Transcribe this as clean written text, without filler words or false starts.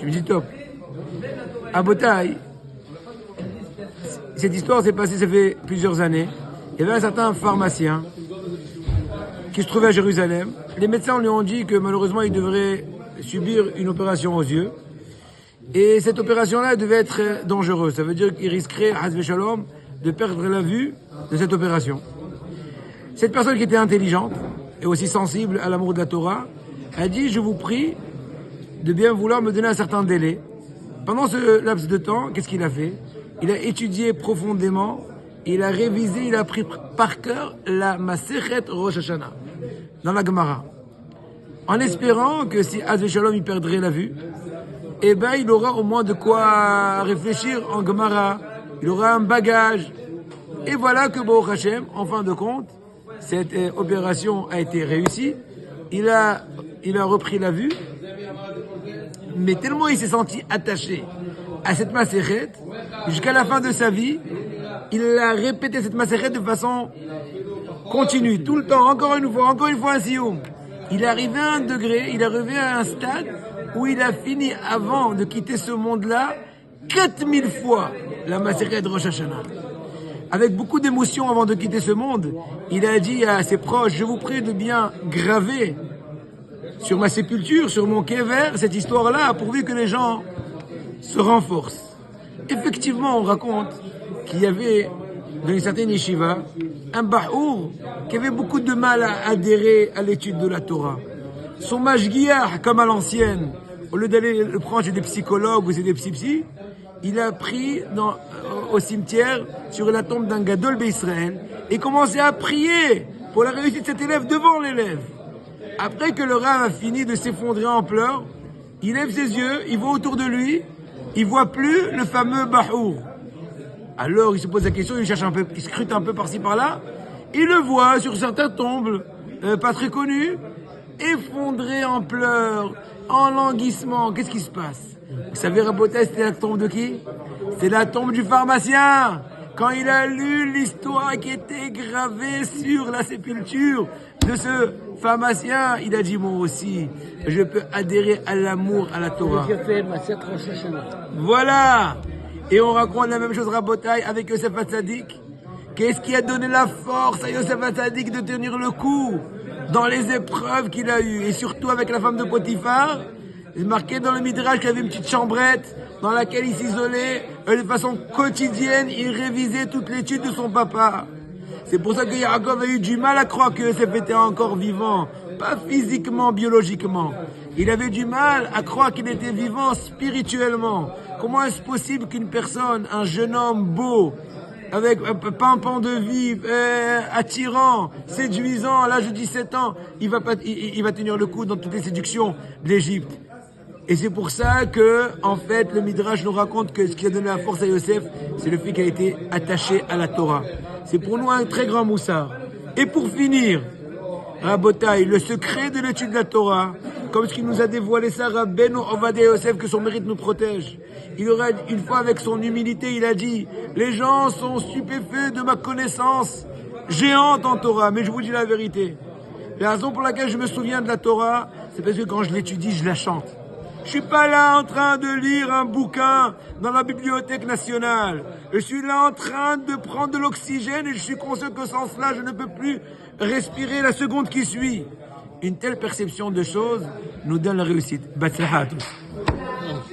me dis top. À Botaï, cette histoire s'est passée, ça fait plusieurs années. Il y avait un certain pharmacien qui se trouvait à Jérusalem. Les médecins lui ont dit que malheureusement il devrait subir une opération aux yeux. Et cette opération-là devait être dangereuse. Ça veut dire qu'il risquerait, Hazve Shalom, de perdre la vue de cette opération. Cette personne qui était intelligente et aussi sensible à l'amour de la Torah a dit, je vous prie de bien vouloir me donner un certain délai. Pendant ce laps de temps, qu'est-ce qu'il a fait? Il a étudié profondément, il a révisé, il a appris par cœur la Masechet Rosh Hashanah, dans la Gemara. En espérant que si Hazve Shalom il perdrait la vue, eh ben il aura au moins de quoi réfléchir en Gemara, il aura un bagage. Et voilà que Baruch Hashem, en fin de compte, cette opération a été réussie. Il a repris la vue, mais tellement il s'est senti attaché à cette Masechet, jusqu'à la fin de sa vie, il a répété cette Masechet de façon continue, tout le temps, encore une fois un sioum. Il est arrivé à un degré, il est arrivé à un stade où il a fini, avant de quitter ce monde-là, 4000 fois la Masechet de Rosh Hashanah. Avec beaucoup d'émotion avant de quitter ce monde, il a dit à ses proches, je vous prie de bien graver sur ma sépulture, sur mon kéver, cette histoire-là, pourvu que les gens se renforcent. Effectivement, on raconte qu'il y avait, dans une certaine yeshiva, un bahour qui avait beaucoup de mal à adhérer à l'étude de la Torah. Son mashgiach, comme à l'ancienne, au lieu d'aller le prendre chez des psychologues ou chez des psy, il a pris au cimetière sur la tombe d'un gadol d'Israël et commencé à prier pour la réussite de cet élève devant l'élève. Après que le Rav a fini de s'effondrer en pleurs, il lève ses yeux, il voit autour de lui, il voit plus le fameux bahour. Alors il se pose la question, il cherche un peu, il scrute un peu par-ci par-là, il le voit sur certaines tombes, pas très connues, effondré en pleurs, en languissement. Qu'est-ce qui se passe? Vous savez, Rabotai, c'était la tombe de qui? C'est la tombe du pharmacien. Quand il a lu l'histoire qui était gravée sur la sépulture de ce pharmacien, il a dit, moi aussi, je peux adhérer à l'amour, à la Torah. Voilà. Et on raconte la même chose, Rabotai, avec Yosef Hatzadik. Qu'est-ce qui a donné la force à Yosef Hatzadik de tenir le coup dans les épreuves qu'il a eues, et surtout avec la femme de Potiphar? Il est marqué dans le Midrash qu'il y avait une petite chambrette dans laquelle il s'isolait, de façon quotidienne, il révisait toute l'étude de son papa. C'est pour ça que Yaakov a eu du mal à croire que Yosef était encore vivant, pas physiquement, biologiquement. Il avait du mal à croire qu'il était vivant spirituellement. Comment est-ce possible qu'une personne, un jeune homme beau, avec un pimpant de vie, attirant, séduisant, à l'âge de 17 ans, il va tenir le coup dans toutes les séductions de l'Égypte? Et c'est pour ça que, en fait, le Midrash nous raconte que ce qui a donné la force à Yosef, c'est le fait qu'il a été attaché à la Torah. C'est pour nous un très grand moussard. Et pour finir, Rabotai, le secret de l'étude de la Torah, comme ce qu'il nous a dévoilé ça, Rabbeinu Ovadia Yosef, que son mérite nous protège. Il aura, une fois avec son humilité, il a dit, les gens sont stupéfaits de ma connaissance géante en Torah, mais je vous dis la vérité. La raison pour laquelle je me souviens de la Torah, c'est parce que quand je l'étudie, je la chante. Je suis pas là en train de lire un bouquin dans la Bibliothèque nationale. Je suis là en train de prendre de l'oxygène et je suis conscient que sans cela, je ne peux plus respirer la seconde qui suit. Une telle perception de choses nous donne la réussite. Batzlaha à tous.